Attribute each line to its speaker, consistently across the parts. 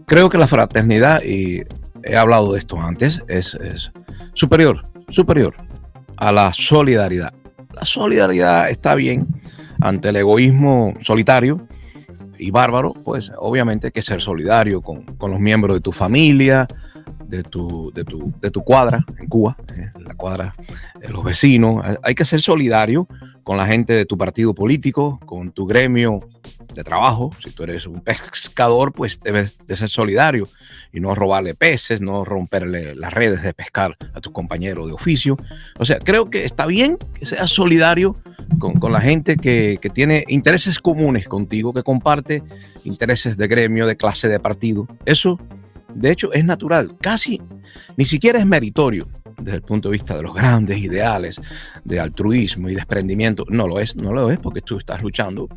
Speaker 1: Creo que la fraternidad, y he hablado de esto antes, es superior a la solidaridad. La solidaridad está bien ante el egoísmo solitario y bárbaro, pues obviamente hay que ser solidario con los miembros de tu familia, de tu cuadra en Cuba, la cuadra de los vecinos. Hay que ser solidario con la gente de tu partido político, con tu gremio de trabajo. Si tú eres un pescador, pues debes de ser solidario y no robarle peces, no romperle las redes de pescar a tus compañeros de oficio. O sea, creo que está bien que seas solidario con la gente que tiene intereses comunes contigo, que comparte intereses de gremio, de clase, de partido. Eso, de hecho, es natural, casi ni siquiera es meritorio desde el punto de vista de los grandes ideales de altruismo y desprendimiento. No lo es porque tú estás luchando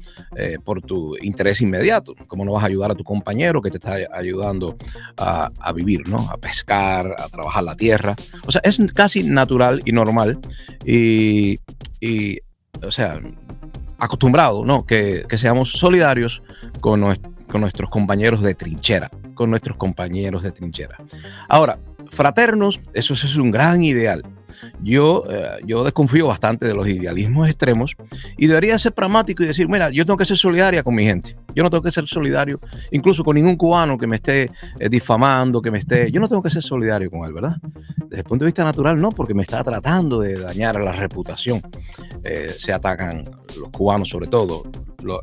Speaker 1: por tu interés inmediato. ¿Cómo no vas a ayudar a tu compañero que te está ayudando a vivir, ¿no? A pescar, a trabajar la tierra. O sea, es casi natural y normal y o sea, acostumbrado, ¿no? Que seamos solidarios con nuestros compañeros de trinchera, Ahora, fraternos, eso es un gran ideal. Yo desconfío bastante de los idealismos extremos y debería ser pragmático y decir, mira, yo tengo que ser solidaria con mi gente. Yo no tengo que ser solidario incluso con ningún cubano que me esté difamando, yo no tengo que ser solidario con él, ¿verdad? Desde el punto de vista natural, no, porque me está tratando de dañar la reputación. Se atacan los cubanos, sobre todo,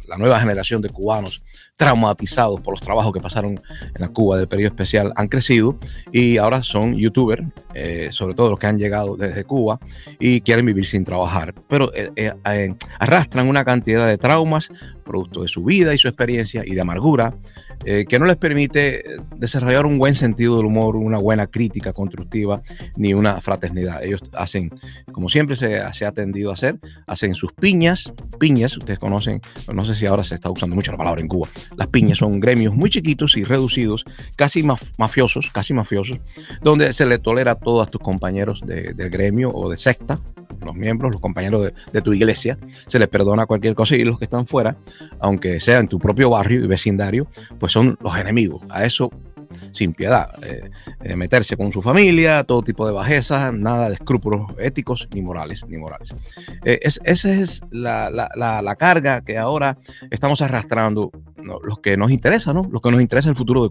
Speaker 1: la nueva generación de cubanos traumatizados por los trabajos que pasaron en la Cuba del periodo especial han crecido y ahora son youtubers, sobre todo los que han llegado desde Cuba y quieren vivir sin trabajar, pero arrastran una cantidad de traumas producto de su vida y su experiencia y de amargura que no les permite desarrollar un buen sentido del humor, una buena crítica constructiva ni una fraternidad. Ellos hacen, como siempre se ha tendido a hacer, hacen sus piñas, ustedes conocen, no sé si ahora se está usando mucho la palabra en Cuba. Las piñas son gremios muy chiquitos y reducidos, casi mafiosos, donde se le tolera a todos tus compañeros de gremio o de secta, los miembros, los compañeros de tu iglesia, se les perdona cualquier cosa y los que están fuera, aunque sea en tu propio barrio y vecindario, pues son los enemigos. A eso sin piedad, meterse con su familia, todo tipo de bajezas, nada de escrúpulos éticos ni morales. Esa es la carga que ahora estamos arrastrando, ¿no? Los que nos interesa, ¿no? Lo que nos interesa es el futuro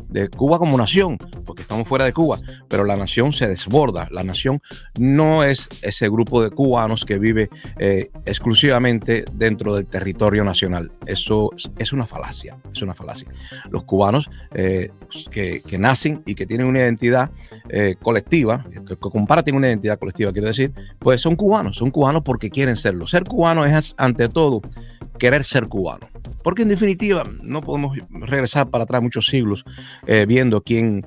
Speaker 1: de Cuba como nación, porque estamos fuera de Cuba, pero la nación se desborda. La nación no es ese grupo de cubanos que vive exclusivamente dentro del territorio nacional. Eso es una falacia, Los cubanos que nacen y que tienen una identidad colectiva, que comparten una identidad colectiva, quiero decir, pues son cubanos porque quieren serlo. Ser cubano es, ante todo, querer ser cubano. Porque en definitiva no podemos regresar para atrás muchos siglos viendo quién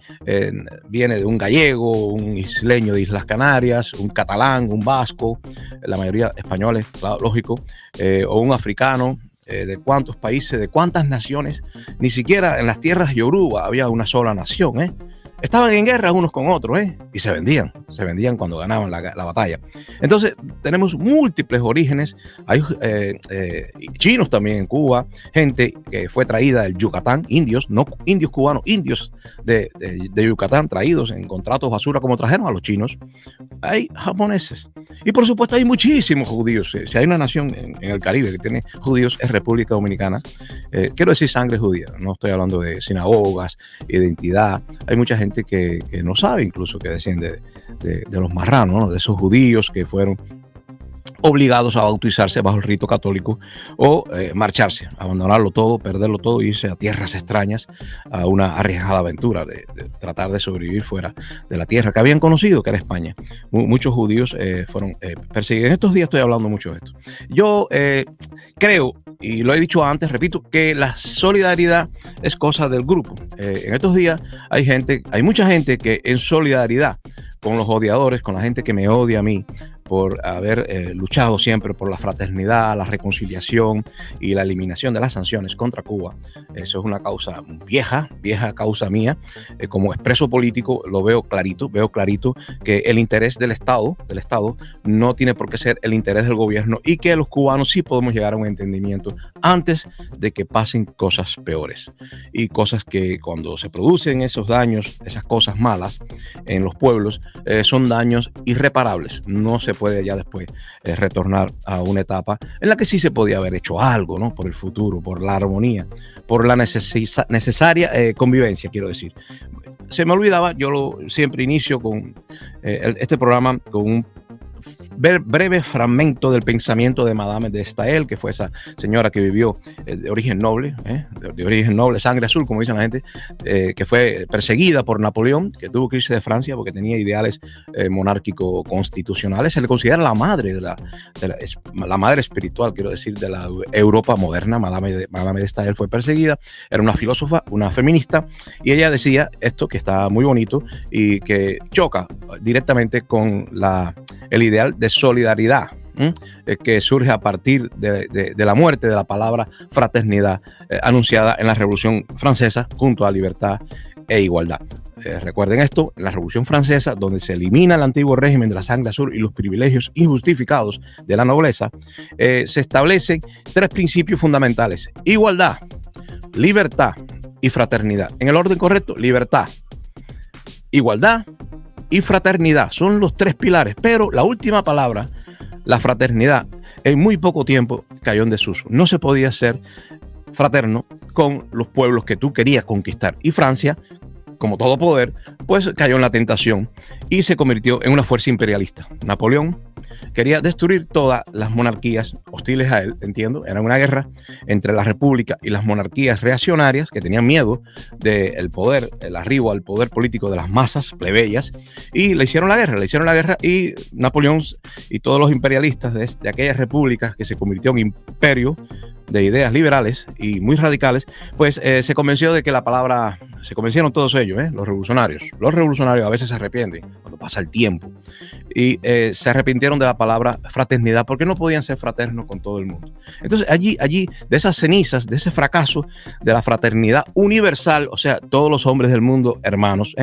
Speaker 1: viene de un gallego, un isleño de Islas Canarias, un catalán, un vasco, la mayoría españoles, claro, lógico, o un africano. De cuántos países, de cuántas naciones. Ni siquiera en las tierras yoruba había una sola nación, Estaban en guerra unos con otros, y se vendían cuando ganaban la batalla. Entonces tenemos múltiples orígenes. Hay chinos también en Cuba, gente que fue traída del Yucatán, indios, no indios cubanos, indios de Yucatán traídos en contratos basura como trajeron a los chinos. Hay japoneses y por supuesto hay muchísimos judíos. Si hay una nación en el Caribe que tiene judíos es República Dominicana. Quiero decir sangre judía, no estoy hablando de sinagogas, identidad. Hay mucha gente que no sabe incluso que desciende de los marranos, ¿no? De esos judíos que fueron obligados a bautizarse bajo el rito católico o marcharse, abandonarlo todo, perderlo todo, irse a tierras extrañas a una arriesgada aventura de tratar de sobrevivir fuera de la tierra que habían conocido, que era España. Muchos judíos fueron perseguidos. En estos días estoy hablando mucho de esto. Yo creo, y lo he dicho antes, repito, que la solidaridad es cosa del grupo. En estos días hay mucha gente que en solidaridad con los odiadores, con la gente que me odia a mí, por haber luchado siempre por la fraternidad, la reconciliación y la eliminación de las sanciones contra Cuba. Eso es una causa vieja causa mía. Como expreso político lo veo clarito que el interés del Estado no tiene por qué ser el interés del gobierno y que los cubanos sí podemos llegar a un entendimiento antes de que pasen cosas peores y cosas que cuando se producen esos daños, esas cosas malas en los pueblos, son daños irreparables. No se puede ya después retornar a una etapa en la que sí se podía haber hecho algo, ¿no? Por el futuro, por la armonía, por la necesaria convivencia, quiero decir. Se me olvidaba, siempre inicio con este programa con un breve fragmento del pensamiento de Madame de Staël, que fue esa señora que vivió de origen noble, sangre azul, como dicen la gente, que fue perseguida por Napoleón, que tuvo que irse de Francia porque tenía ideales monárquico-constitucionales. Se le considera la madre la madre espiritual, quiero decir, de la Europa moderna. Madame de Staël fue perseguida, era una filósofa, una feminista, y ella decía esto que está muy bonito y que choca directamente con el ideal de solidaridad que surge a partir de la muerte de la palabra fraternidad anunciada en la Revolución Francesa junto a libertad e igualdad. Recuerden esto, en la Revolución Francesa, donde se elimina el antiguo régimen de la sangre azul y los privilegios injustificados de la nobleza, se establecen 3 principios fundamentales: igualdad, libertad y fraternidad. En el orden correcto: libertad, igualdad y fraternidad. Son los 3 pilares, pero la última palabra, la fraternidad, en muy poco tiempo cayó en desuso. No se podía ser fraterno con los pueblos que tú querías conquistar. Y Francia, como todo poder, pues cayó en la tentación y se convirtió en una fuerza imperialista. Napoleón quería destruir todas las monarquías hostiles a él, entiendo. Era una guerra entre la república y las monarquías reaccionarias que tenían miedo del poder, el arribo al poder político de las masas plebeyas, y le hicieron la guerra y Napoleón y todos los imperialistas de aquellas repúblicas que se convirtió en imperio de ideas liberales y muy radicales, pues se convenció de que la palabra, se convencieron todos ellos, los revolucionarios a veces se arrepienten cuando pasa el tiempo, y se arrepintieron de la palabra fraternidad porque no podían ser fraternos con todo el mundo. Entonces allí de esas cenizas, de ese fracaso de la fraternidad universal, o sea, todos los hombres del mundo hermanos,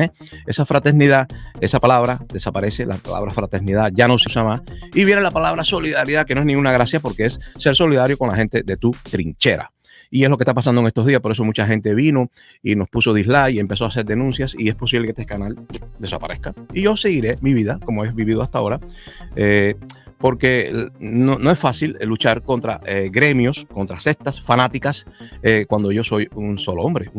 Speaker 1: esa fraternidad, esa palabra desaparece, la palabra fraternidad ya no se usa más, y viene la palabra solidaridad, que no es ninguna gracia porque es ser solidario con la gente de tu trinchera. Y es lo que está pasando en estos días, por eso mucha gente vino y nos puso dislike y empezó a hacer denuncias, y es posible que este canal desaparezca. Y yo seguiré mi vida como he vivido hasta ahora, porque no es fácil luchar contra gremios, contra sectas fanáticas, cuando yo soy un solo hombre,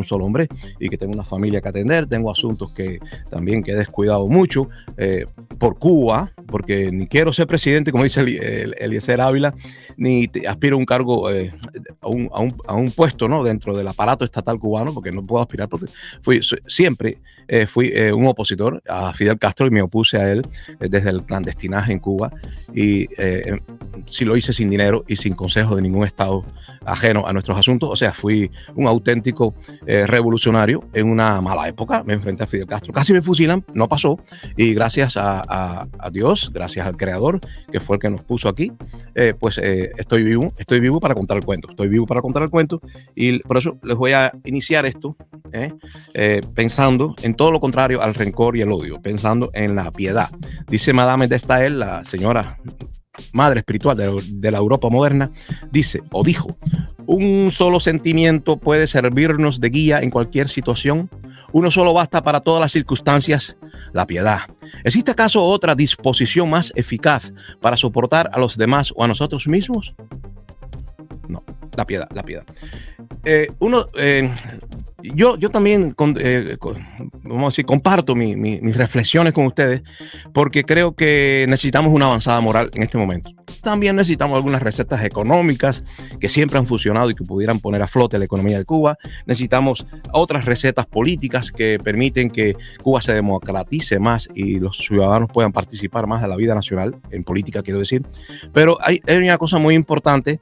Speaker 1: y que tengo una familia que atender, tengo asuntos que también he descuidado mucho por Cuba, porque ni quiero ser presidente, como dice Eliezer Ávila, ni aspiro a un cargo, a un puesto, ¿no?, dentro del aparato estatal cubano, porque no puedo aspirar, porque siempre fui un opositor a Fidel Castro y me opuse a él desde el clandestinaje en Cuba, y sí lo hice sin dinero y sin consejo de ningún estado ajeno a nuestros asuntos. O sea, fui un auténtico revolucionario en una mala época. Me enfrenté a Fidel Castro, casi me fusilan, no pasó, y gracias a Dios, gracias al Creador, que fue el que nos puso aquí, pues estoy vivo para contar el cuento, y por eso les voy a iniciar esto pensando en todo lo contrario al rencor y el odio, pensando en la piedad. Dice Madame de Staël, la señora madre espiritual de la Europa moderna, dice o dijo: un solo sentimiento puede servirnos de guía en cualquier situación, uno solo basta para todas las circunstancias, la piedad. ¿Existe acaso otra disposición más eficaz para soportar a los demás o a nosotros mismos? No, la piedad. Yo también vamos a decir, comparto mis reflexiones con ustedes, porque creo que necesitamos una avanzada moral en este momento. También necesitamos algunas recetas económicas que siempre han funcionado y que pudieran poner a flote la economía de Cuba. Necesitamos otras recetas políticas que permiten que Cuba se democratice más y los ciudadanos puedan participar más de la vida nacional, en política quiero decir. Pero hay una cosa muy importante,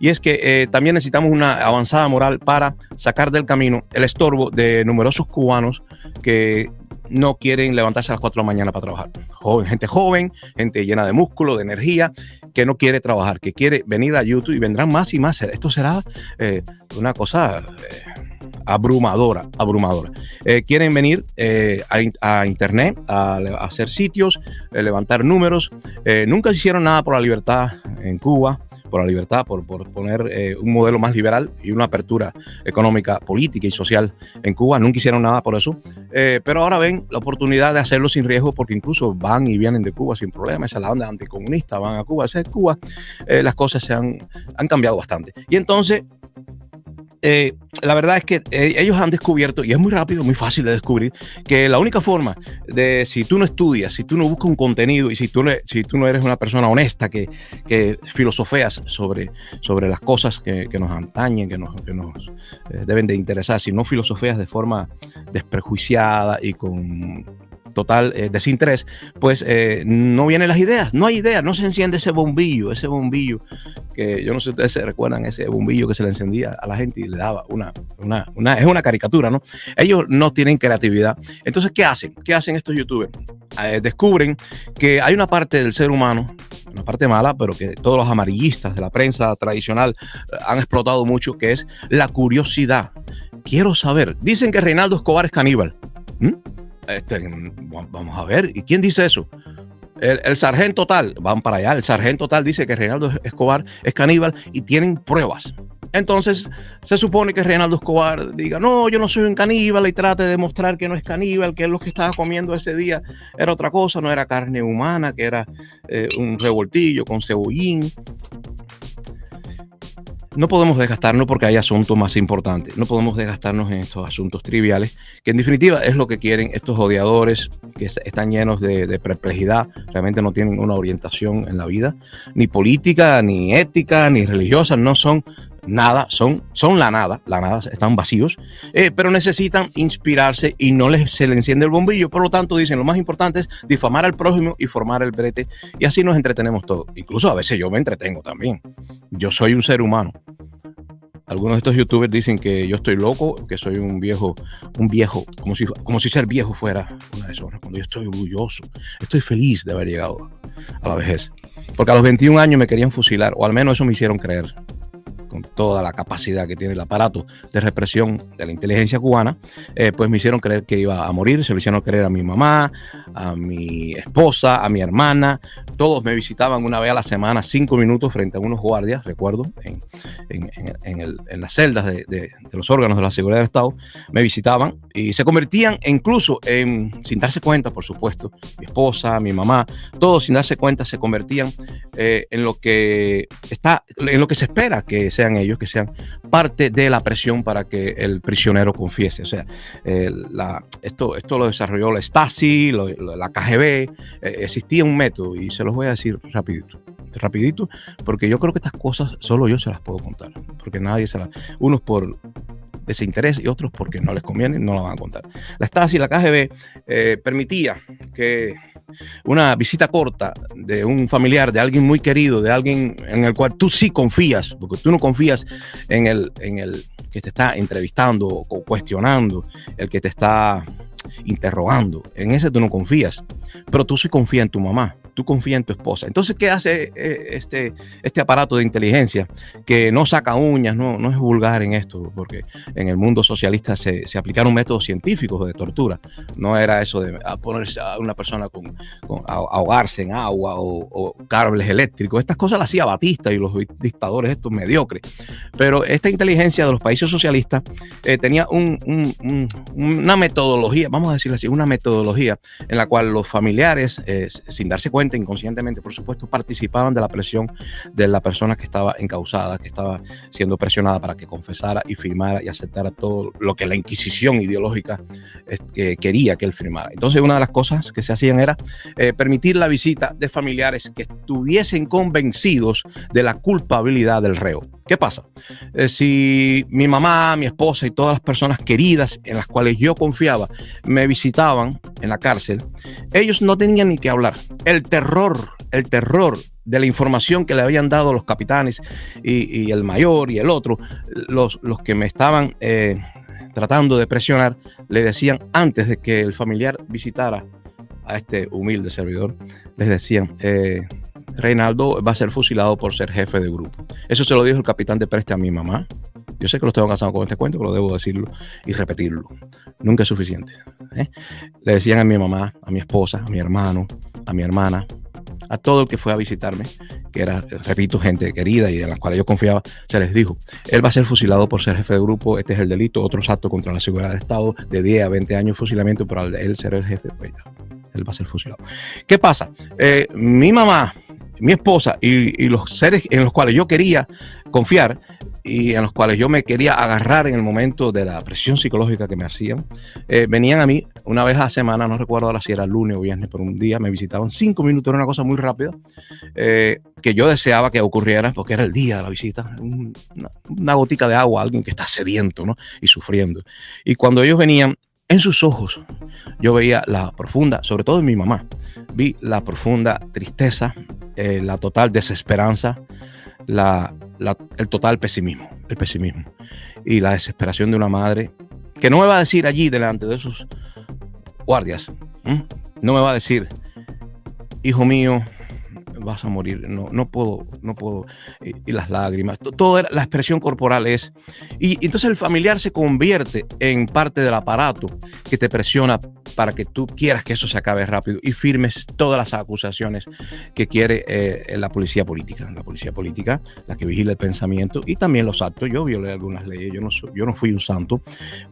Speaker 1: y es que también necesitamos una avanzada moral para sacar del camino el estorbo de numerosos cubanos que no quieren levantarse a las 4 de la mañana para trabajar. Joven, gente llena de músculo, de energía, que no quiere trabajar, que quiere venir a YouTube, y vendrán más y más. Esto será una cosa abrumadora. Quieren venir a Internet, a hacer sitios, levantar números. Nunca hicieron nada por la libertad en Cuba, por la libertad, por poner un modelo más liberal y una apertura económica, política y social en Cuba. Nunca hicieron nada por eso, pero ahora ven la oportunidad de hacerlo sin riesgo, porque incluso van y vienen de Cuba sin problema. Esa es la onda anticomunista, van a Cuba. Esa es Cuba. Las cosas se han cambiado bastante. Y entonces, la verdad es que ellos han descubierto, y es muy rápido, muy fácil de descubrir, que la única forma de, si tú no estudias, si tú no buscas un contenido, y si tú no eres una persona honesta que filosofeas sobre las cosas que nos atañen, que nos deben de interesar, si no filosofeas de forma desprejuiciada y con total desinterés, pues no vienen las ideas, no hay ideas, no se enciende ese bombillo que yo no sé si ustedes se recuerdan, ese bombillo que se le encendía a la gente y le daba es una caricatura, ¿no? Ellos no tienen creatividad. Entonces, ¿qué hacen? ¿Qué hacen estos youtubers? Descubren que hay una parte del ser humano, una parte mala, pero que todos los amarillistas de la prensa tradicional han explotado mucho, que es la curiosidad. Quiero saber. Dicen que Reinaldo Escobar es caníbal. Vamos a ver, ¿y quién dice eso? El sargento tal, van para allá, el sargento tal dice que Reinaldo Escobar es caníbal y tienen pruebas. Entonces se supone que Reinaldo Escobar diga, no, yo no soy un caníbal, y trate de demostrar que no es caníbal, que lo que estaba comiendo ese día era otra cosa, no era carne humana, que era un revoltillo con cebollín. No podemos desgastarnos porque hay asuntos más importantes. No podemos desgastarnos en estos asuntos triviales, que en definitiva es lo que quieren estos odiadores que están llenos de perplejidad. Realmente no tienen una orientación en la vida, ni política, ni ética, ni religiosa. No son nada, son la nada, están vacíos, pero necesitan inspirarse y no se le enciende el bombillo. Por lo tanto, dicen, lo más importante es difamar al prójimo y formar el brete, y así nos entretenemos todos. Incluso a veces yo me entretengo también. Yo soy un ser humano. Algunos de estos youtubers dicen que yo estoy loco, que soy un viejo, como si ser viejo fuera una deshonra, cuando yo estoy orgulloso, estoy feliz de haber llegado a la vejez. Porque a los 21 años me querían fusilar, o al menos eso me hicieron creer, con toda la capacidad que tiene el aparato de represión de la inteligencia cubana, pues me hicieron creer que iba a morir. Se lo hicieron creer a mi mamá, a mi esposa, a mi hermana. Todos me visitaban una vez a la semana, 5 minutos frente a unos guardias, recuerdo, en las celdas de los órganos de la seguridad del Estado. Me visitaban y se convertían incluso sin darse cuenta, por supuesto, mi esposa, mi mamá, todos sin darse cuenta se convertían en lo que se espera que sean ellos, que sean parte de la presión para que el prisionero confiese. O sea, esto lo desarrolló la Stasi, la KGB. Existía un método, y se los voy a decir rapidito, porque yo creo que estas cosas solo yo se las puedo contar, porque nadie unos por desinterés y otros porque no les conviene, no la van a contar. La Stasi, la KGB, permitía que una visita corta de un familiar, de alguien muy querido, de alguien en el cual tú sí confías, porque tú no confías en el que te está entrevistando o cuestionando, el que te está interrogando, en ese tú no confías, pero tú sí confías en tu mamá, tú confías en tu esposa. Entonces, ¿qué hace este aparato de inteligencia que no saca uñas? No es vulgar en esto, porque en el mundo socialista se aplicaron métodos científicos de tortura. No era eso de ponerse a una persona ahogarse en agua o cables eléctricos. Estas cosas las hacía Batista y los dictadores estos mediocres. Pero esta inteligencia de los países socialistas tenía una metodología, vamos a decirlo así, una metodología en la cual los familiares, sin darse cuenta, inconscientemente, por supuesto, participaban de la presión de la persona que estaba encausada, que estaba siendo presionada para que confesara y firmara y aceptara todo lo que la Inquisición ideológica quería que él firmara. Entonces, una de las cosas que se hacían era permitir la visita de familiares que estuviesen convencidos de la culpabilidad del reo. ¿Qué pasa? Si mi mamá, mi esposa y todas las personas queridas en las cuales yo confiaba me visitaban en la cárcel, ellos no tenían ni que hablar. El terror de la información que le habían dado los capitanes y el mayor y el otro, los que me estaban tratando de presionar, le decían, antes de que el familiar visitara a este humilde servidor, les decían, Reinaldo va a ser fusilado por ser jefe de grupo. Eso se lo dijo el capitán de Preste a mi mamá. Yo sé que lo estoy cansado con este cuento, pero debo decirlo y repetirlo. Nunca es suficiente. Le decían a mi mamá, a mi esposa, a mi hermano, a mi hermana, a todo el que fue a visitarme, que era, repito, gente querida y en la cual yo confiaba, se les dijo, él va a ser fusilado por ser jefe de grupo, este es el delito, otros actos contra la seguridad del Estado, de 10 a 20 años fusilamiento, pero al él ser el jefe, pues ya, él va a ser fusilado. ¿Qué pasa? Mi mamá, mi esposa y los seres en los cuales yo quería confiar y en los cuales yo me quería agarrar en el momento de la presión psicológica que me hacían, venían a mí una vez a la semana, no recuerdo ahora si era lunes o viernes, pero un día me visitaban 5 minutos, era una cosa muy rápida, que yo deseaba que ocurriera porque era el día de la visita, una gotica de agua, alguien que está sediento, ¿no? Y sufriendo. Y cuando ellos venían, en sus ojos yo veía la profunda, sobre todo en mi mamá, vi la profunda tristeza, la total desesperanza, el total pesimismo, el pesimismo y la desesperación de una madre que no me va a decir allí delante de esos guardias, no me va a decir, hijo mío, vas a morir, no puedo, y las lágrimas, toda la expresión corporal es, y entonces el familiar se convierte en parte del aparato que te presiona para que tú quieras que eso se acabe rápido y firmes todas las acusaciones que quiere la policía política, la que vigila el pensamiento y también los actos. Yo violé algunas leyes, yo no fui un santo,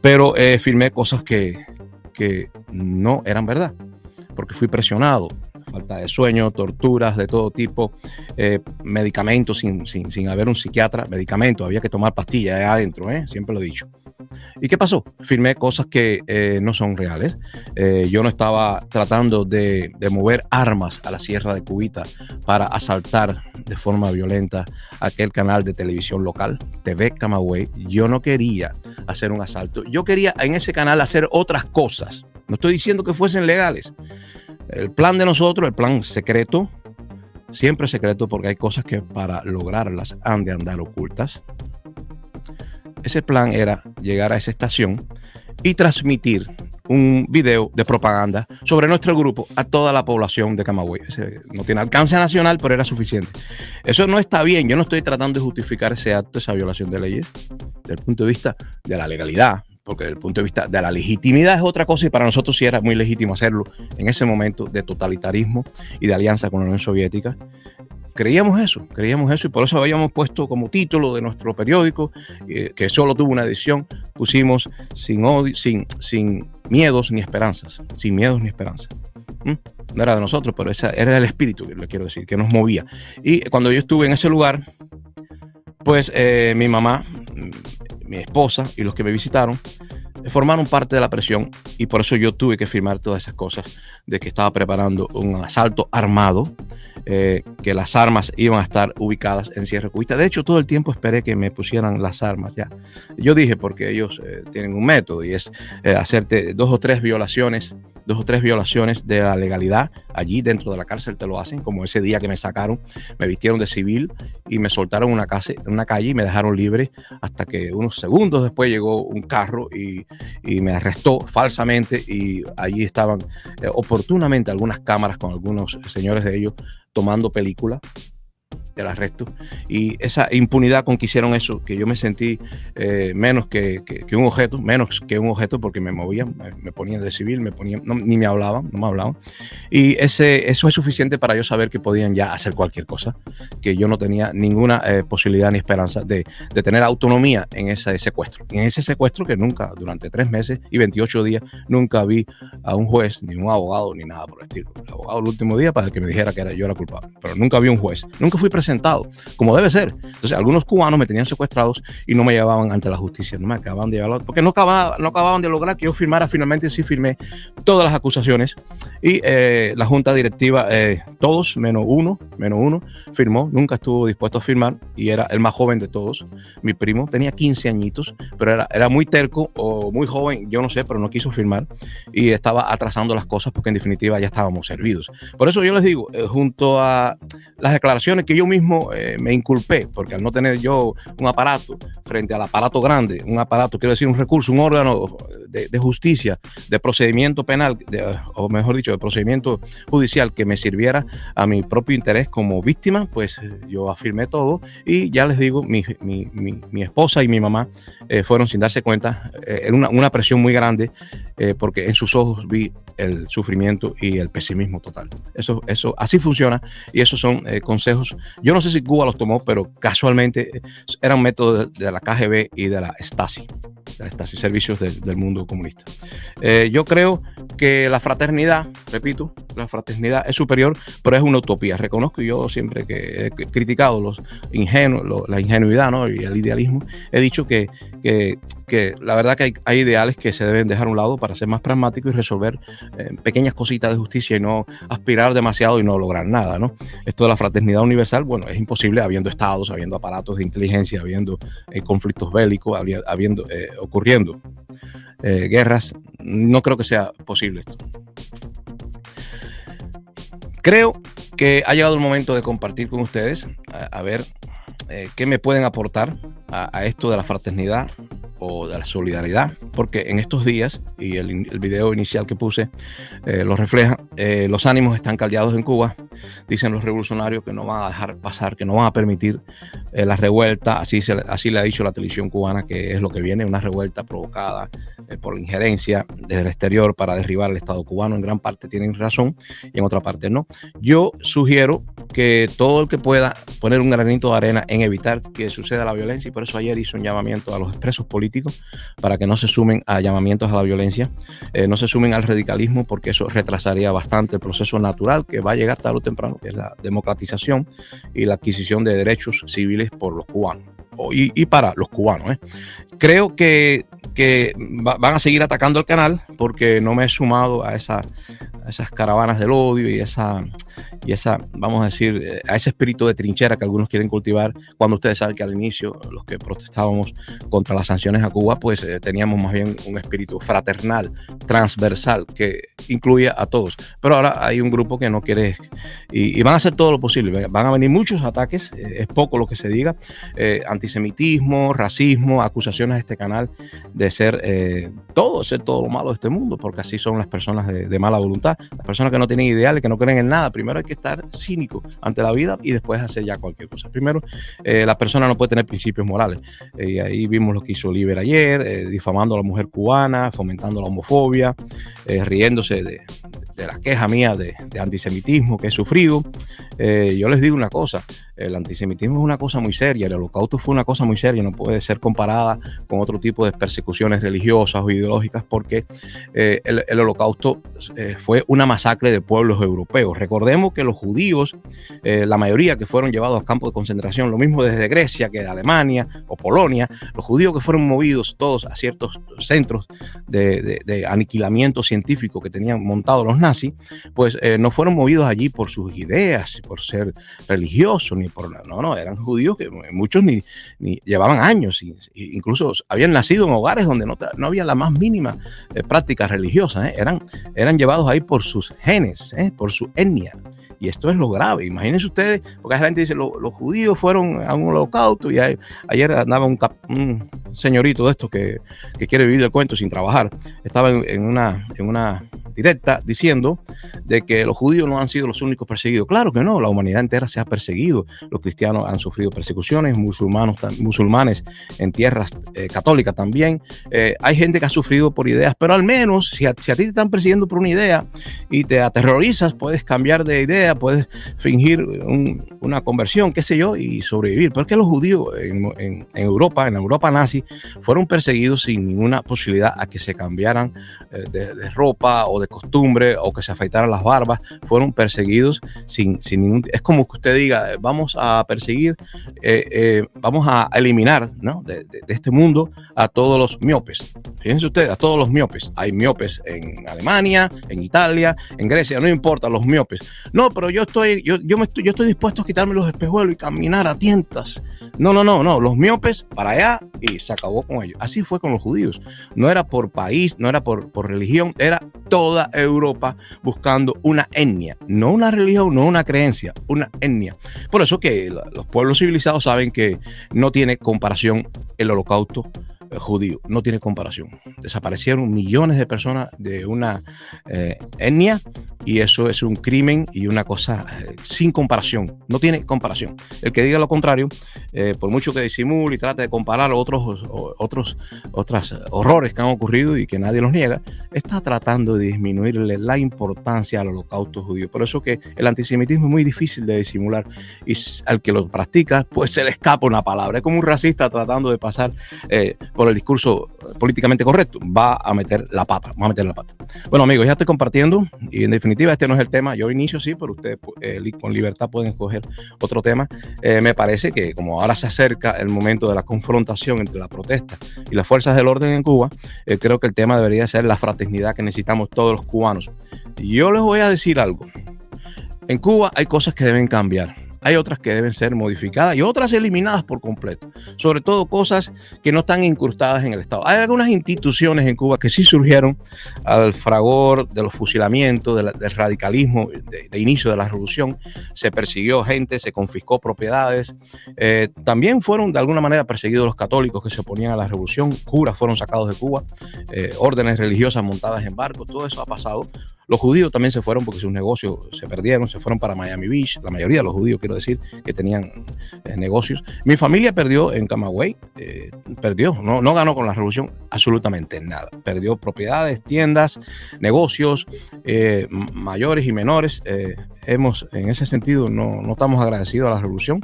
Speaker 1: pero firmé cosas que no eran verdad, porque fui presionado. Falta de sueño, torturas de todo tipo, medicamentos sin haber un psiquiatra, medicamentos, había que tomar pastillas ahí adentro, siempre lo he dicho. ¿Y qué pasó? Firmé cosas que no son reales. Yo no estaba tratando de mover armas a la Sierra de Cubita para asaltar de forma violenta aquel canal de televisión local, TV Camagüey. Yo no quería hacer un asalto. Yo quería en ese canal hacer otras cosas. No estoy diciendo que fuesen legales. El plan de nosotros, el plan secreto, siempre secreto porque hay cosas que para lograrlas han de andar ocultas. Ese plan era llegar a esa estación y transmitir un video de propaganda sobre nuestro grupo a toda la población de Camagüey. No tiene alcance nacional, pero era suficiente. Eso no está bien. Yo no estoy tratando de justificar ese acto, esa violación de leyes, desde el punto de vista de la legalidad, porque desde el punto de vista de la legitimidad es otra cosa y para nosotros sí era muy legítimo hacerlo en ese momento de totalitarismo y de alianza con la Unión Soviética. Creíamos eso y por eso habíamos puesto como título de nuestro periódico, que solo tuvo una edición, pusimos sin odio, sin miedos ni esperanzas, sin miedos ni esperanzas. No era de nosotros, pero ese era el espíritu, que le quiero decir, que nos movía. Y cuando yo estuve en ese lugar, pues mi mamá, mi esposa y los que me visitaron formaron parte de la presión y por eso yo tuve que firmar todas esas cosas de que estaba preparando un asalto armado, que las armas iban a estar ubicadas en Sierra Cubita. De hecho, todo el tiempo esperé que me pusieran las armas ya. Yo dije, porque ellos tienen un método y es hacerte dos o tres violaciones de la legalidad allí dentro de la cárcel. Te lo hacen, como ese día que me sacaron, me vistieron de civil y me soltaron en una calle y me dejaron libre hasta que unos segundos después llegó un carro y me arrestó falsamente y allí estaban oportunamente algunas cámaras con algunos señores de ellos tomando película del arresto y esa impunidad con que hicieron eso, que yo me sentí menos que un objeto porque me movían, me ponían de civil, ni me hablaban, no me hablaban y eso es suficiente para yo saber que podían ya hacer cualquier cosa, que yo no tenía ninguna posibilidad ni esperanza de tener autonomía en ese secuestro que nunca, durante 3 meses y 28 días, nunca vi a un juez, ni un abogado, ni nada por el estilo. El abogado el último día para que me dijera que yo era culpable, pero nunca vi un juez, nunca fui presentado como debe ser. Entonces algunos cubanos me tenían secuestrados y no me llevaban ante la justicia, no me acababan de llevar, porque no acababan de lograr que yo firmara. Finalmente sí firmé todas las acusaciones y la junta directiva, todos menos uno firmó. Nunca estuvo dispuesto a firmar y era el más joven de todos, mi primo, tenía 15 añitos, pero era muy terco o muy joven, yo no sé, pero no quiso firmar y estaba atrasando las cosas porque en definitiva ya estábamos servidos. Por eso yo les digo, junto a las declaraciones que yo mismo mismo me inculpé, porque al no tener yo un aparato frente al aparato grande, un aparato, quiero decir, un recurso, un órgano de justicia, de procedimiento penal, o mejor dicho, de procedimiento judicial que me sirviera a mi propio interés como víctima, pues yo afirmé todo y ya les digo, mi esposa y mi mamá fueron sin darse cuenta, en una presión muy grande, porque en sus ojos vi el sufrimiento y el pesimismo total. Eso así funciona y esos son consejos. Yo no sé si Cuba los tomó, pero casualmente eran métodos de la KGB y de la Stasi, servicios del mundo comunista. Yo creo que la fraternidad, repito, la fraternidad es superior, pero es una utopía. Reconozco, yo siempre que he criticado la ingenuidad, ¿no? Y el idealismo, he dicho que la verdad que hay ideales que se deben dejar a un lado para ser más pragmáticos y resolver pequeñas cositas de justicia y no aspirar demasiado y no lograr nada, ¿no? Esto de la fraternidad universal, bueno, es imposible habiendo estados, habiendo aparatos de inteligencia, habiendo conflictos bélicos, ocurriendo guerras. No creo que sea posible esto. Creo que ha llegado el momento de compartir con ustedes, a ver qué me pueden aportar a esto de la fraternidad o de la solidaridad, porque en estos días, y el video inicial que puse lo refleja, los ánimos están caldeados en Cuba. Dicen los revolucionarios que no van a dejar pasar, que no van a permitir la revuelta, así le ha dicho la televisión cubana, que es lo que viene, una revuelta provocada por la injerencia desde el exterior para derribar el Estado cubano. En gran parte tienen razón y en otra parte no. Yo sugiero que todo el que pueda poner un granito de arena en evitar que suceda la violencia, y por eso ayer hice un llamamiento a los expresos políticos para que no se sumen a llamamientos a la violencia, no se sumen al radicalismo, porque eso retrasaría bastante el proceso natural que va a llegar tarde o temprano, que es la democratización y la adquisición de derechos civiles por los cubanos y para los cubanos. Creo que van a seguir atacando el canal porque no me he sumado a esas caravanas del odio y esa, vamos a decir, a ese espíritu de trinchera que algunos quieren cultivar, cuando ustedes saben que al inicio los que protestábamos contra las sanciones a Cuba, pues teníamos más bien un espíritu fraternal, transversal, que incluía a todos. Pero ahora hay un grupo que no quiere y van a hacer todo lo posible. Van a venir muchos ataques, es poco lo que se diga, antisemitismo, racismo, acusaciones a este canal de ser todo lo malo de este mundo, porque así son las personas de mala voluntad. Las personas que no tienen ideales, que no creen en nada. Primero hay que estar cínico ante la vida y después hacer ya cualquier cosa. Primero, la persona no puede tener principios morales. Y ahí vimos lo que hizo Oliver ayer, difamando a la mujer cubana, fomentando la homofobia, riéndose de la queja mía de antisemitismo que he sufrido. Yo les digo una cosa, el antisemitismo es una cosa muy seria, el holocausto fue una cosa muy seria, no puede ser comparada con otro tipo de persecuciones religiosas o ideológicas, porque el holocausto fue una masacre de pueblos europeos. Recordemos que los judíos, la mayoría que fueron llevados a campos de concentración, lo mismo desde Grecia que de Alemania o Polonia, los judíos que fueron movidos todos a ciertos centros de aniquilamiento científico que tenían montados los nazis, pues no fueron movidos allí por sus ideas, por ser religiosos, ni por no, eran judíos que muchos ni llevaban años, incluso habían nacido en hogares donde no había la más mínima práctica religiosa, eran llevados ahí por sus genes, por su etnia. Y esto es lo grave. Imagínense ustedes, porque la gente dice, los judíos fueron a un holocausto, y ayer andaba un señorito de estos que quiere vivir del cuento sin trabajar. Estaba en una directa diciendo de que los judíos no han sido los únicos perseguidos. Claro que no, la humanidad entera se ha perseguido. Los cristianos han sufrido persecuciones, musulmanes en tierras católicas también. Hay gente que ha sufrido por ideas, pero al menos si a ti te están persiguiendo por una idea y te aterrorizas, puedes cambiar de idea, puedes fingir una conversión, qué sé yo, y sobrevivir. Pero es que los judíos en Europa, en la Europa nazi, fueron perseguidos sin ninguna posibilidad a que se cambiaran de ropa o de costumbre, o que se afeitaran las barbas. Fueron perseguidos sin ningún... Es como que usted diga, vamos a perseguir, vamos a eliminar, ¿no?, de este mundo a todos los miopes. Fíjense ustedes, a todos los miopes. Hay miopes en Alemania, en Italia, en Grecia, no importa, los miopes. No, pero yo estoy dispuesto a quitarme los espejuelos y caminar a tientas No. Los miopes para allá y se acabó con ellos. Así fue con los judíos. No era por país, no era por religión, era toda Europa buscando una etnia. No una religión, no una creencia, una etnia. Por eso que los pueblos civilizados saben que no tiene comparación el holocausto judío, no tiene comparación. Desaparecieron millones de personas de una etnia y eso es un crimen y una cosa sin comparación, no tiene comparación. El que diga lo contrario, por mucho que disimule y trate de comparar otros horrores que han ocurrido y que nadie los niega, está tratando de disminuirle la importancia al holocausto judío. Por eso que el antisemitismo es muy difícil de disimular y al que lo practica, pues se le escapa una palabra. Es como un racista tratando de pasar por el discurso políticamente correcto, va a meter la pata. Bueno, amigos, ya estoy compartiendo y en definitiva este no es el tema. Yo inicio sí, pero ustedes con libertad pueden escoger otro tema. Me parece que como ahora se acerca el momento de la confrontación entre la protesta y las fuerzas del orden en Cuba, creo que el tema debería ser la fraternidad que necesitamos todos los cubanos. Yo les voy a decir algo. En Cuba hay cosas que deben cambiar. Hay otras que deben ser modificadas y otras eliminadas por completo. Sobre todo cosas que no están incrustadas en el Estado. Hay algunas instituciones en Cuba que sí surgieron al fragor de los fusilamientos, del radicalismo, de inicio de la revolución. Se persiguió gente, se confiscó propiedades. También fueron de alguna manera perseguidos los católicos que se oponían a la revolución. Curas fueron sacados de Cuba. Órdenes religiosas montadas en barcos. Todo eso ha pasado. Los judíos también se fueron porque sus negocios se perdieron, se fueron para Miami Beach. La mayoría de los judíos, quiero decir, que tenían negocios. Mi familia perdió en Camagüey, perdió, no ganó con la revolución absolutamente nada. Perdió propiedades, tiendas, negocios, mayores y menores. En ese sentido, no estamos agradecidos a la revolución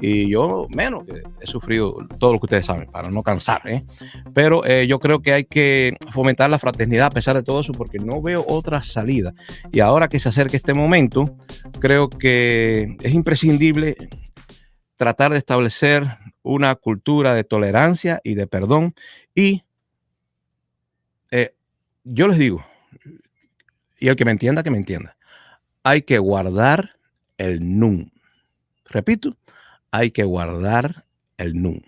Speaker 1: y yo menos, que he sufrido todo lo que ustedes saben, para no cansar. Pero yo creo que hay que fomentar la fraternidad a pesar de todo eso porque no veo otra salida. Y ahora que se acerca este momento, creo que es imprescindible tratar de establecer una cultura de tolerancia y de perdón. Y yo les digo, y el que me entienda, que me entienda, hay que guardar el nun. Repito, hay que guardar el nun.